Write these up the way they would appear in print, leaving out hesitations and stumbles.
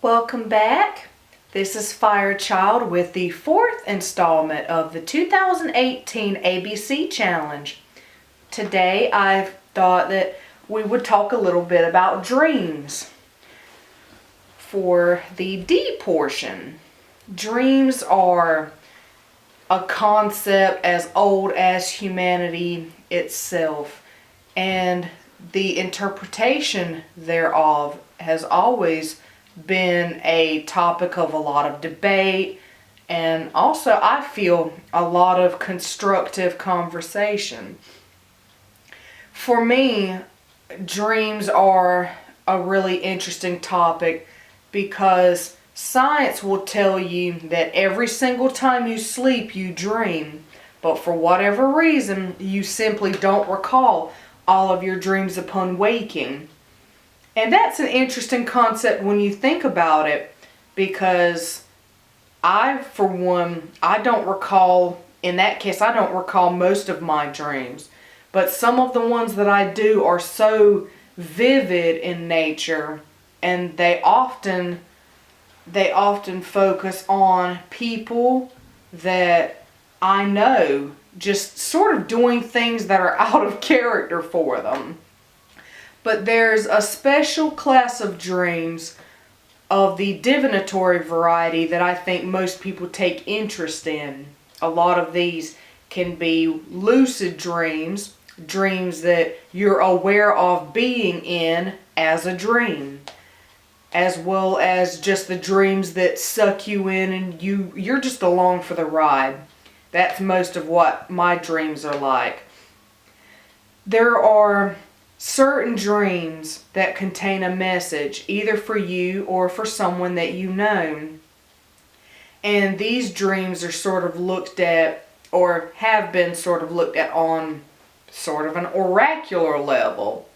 Welcome back. This is Firechild with the fourth installment of the 2018 ABC Challenge. Today I thought that we would talk a little bit about dreams. For the D portion, dreams are a concept as old as humanity itself, and the interpretation thereof has always been a topic of a lot of debate, and also I feel a lot of constructive conversation. For me, dreams are a really interesting topic because science will tell you that every single time you sleep you dream, but for whatever reason you simply don't recall all of your dreams upon waking. And that's an interesting concept when you think about it, because for one, I don't recall most of my dreams. But some of the ones that I do are so vivid in nature, and they often focus on people that I know, just sort of doing things that are out of character for them. But there's a special class of dreams of the divinatory variety that I think most people take interest in. A lot of these can be lucid dreams, dreams that you're aware of being in as a dream, as well as just the dreams that suck you in and you're just along for the ride. That's most of what my dreams are like. There are certain dreams that contain a message, either for you or for someone that you know. And these dreams are sort of looked at, or have been sort of looked at on sort of an oracular level.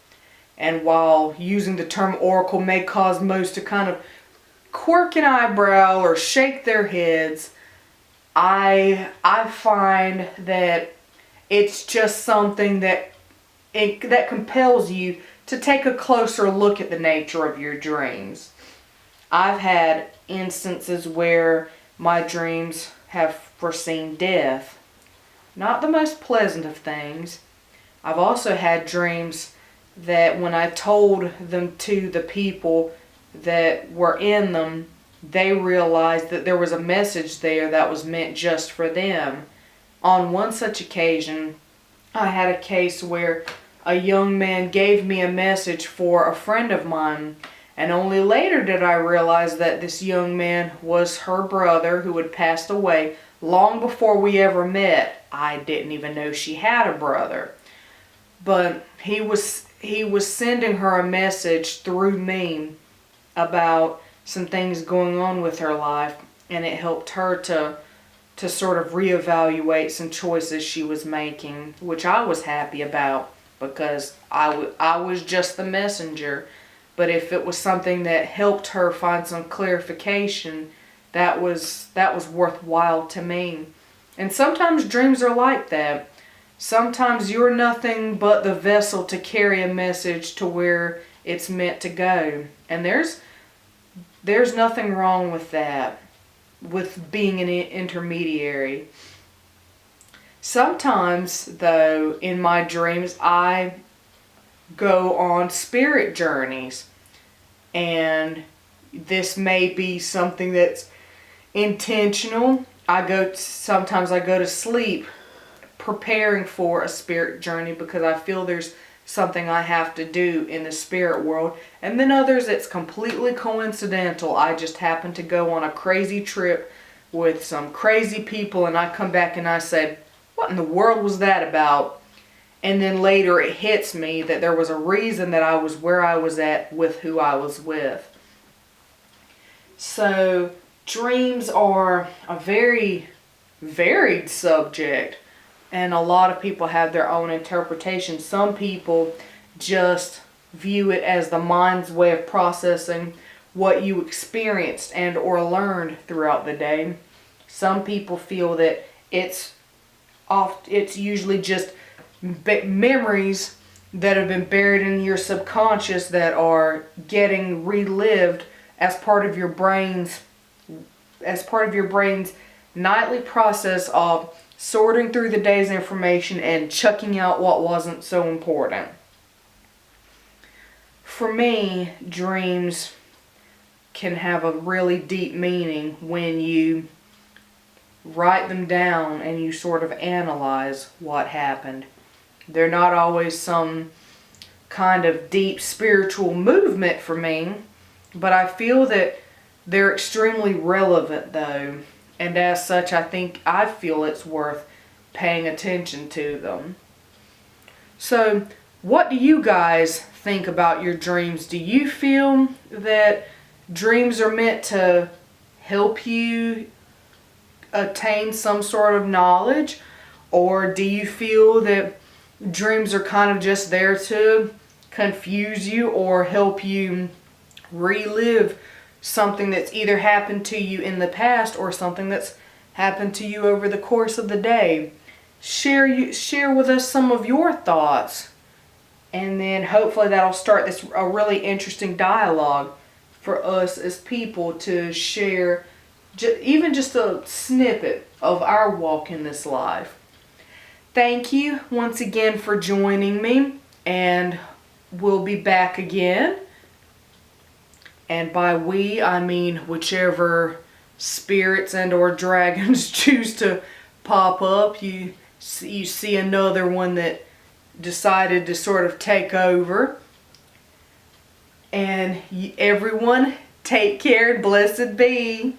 And while using the term oracle may cause most to kind of quirk an eyebrow or shake their heads, I find that it's just something that compels you to take a closer look at the nature of your dreams. I've had instances where my dreams have foreseen death. Not the most pleasant of things. I've also had dreams that when I told them to the people that were in them, they realized that there was a message there that was meant just for them. On one such occasion, I had a case where a young man gave me a message for a friend of mine, and only later did I realize that this young man was her brother who had passed away long before we ever met. I didn't even know she had a brother. But he was sending her a message through me about some things going on with her life, and it helped her to sort of reevaluate some choices she was making, which I was happy about because I was just the messenger. But if it was something that helped her find some clarification, that was worthwhile to me. And sometimes dreams are like that. Sometimes you're nothing but the vessel to carry a message to where it's meant to go. And there's nothing wrong with that, with being an intermediary. Sometimes, though, in my dreams, I go on spirit journeys. And this may be something that's intentional. Sometimes I go to sleep preparing for a spirit journey because I feel there's something I have to do in the spirit world. And then others, it's completely coincidental. I just happen to go on a crazy trip with some crazy people, and I come back and I say, what in the world was that about? And then later it hits me that there was a reason that I was where I was at with who I was with. So dreams are a very varied subject, and a lot of people have their own interpretation. Some people just view it as the mind's way of processing what you experienced and or learned throughout the day. Some people feel that it's usually just memories that have been buried in your subconscious that are getting relived as part of your brain's nightly process of sorting through the day's information and chucking out what wasn't so important. For me, dreams can have a really deep meaning when you write them down and you sort of analyze what happened. They're not always some kind of deep spiritual movement for me, but I feel that they're extremely relevant though, and as such I feel it's worth paying attention to them. So what do you guys think about your dreams? Do you feel that dreams are meant to help you attain some sort of knowledge, or do you feel that dreams are kind of just there to confuse you or help you relive something that's either happened to you in the past or something that's happened to you over the course of the day? Share with us some of your thoughts, and then hopefully that'll start a really interesting dialogue for us as people to share even just a snippet of our walk in this life. Thank you once again for joining me, and we'll be back again. And by we, I mean whichever spirits and or dragons choose to pop up. You see another one that decided to sort of take over. And everyone, take care and blessed be.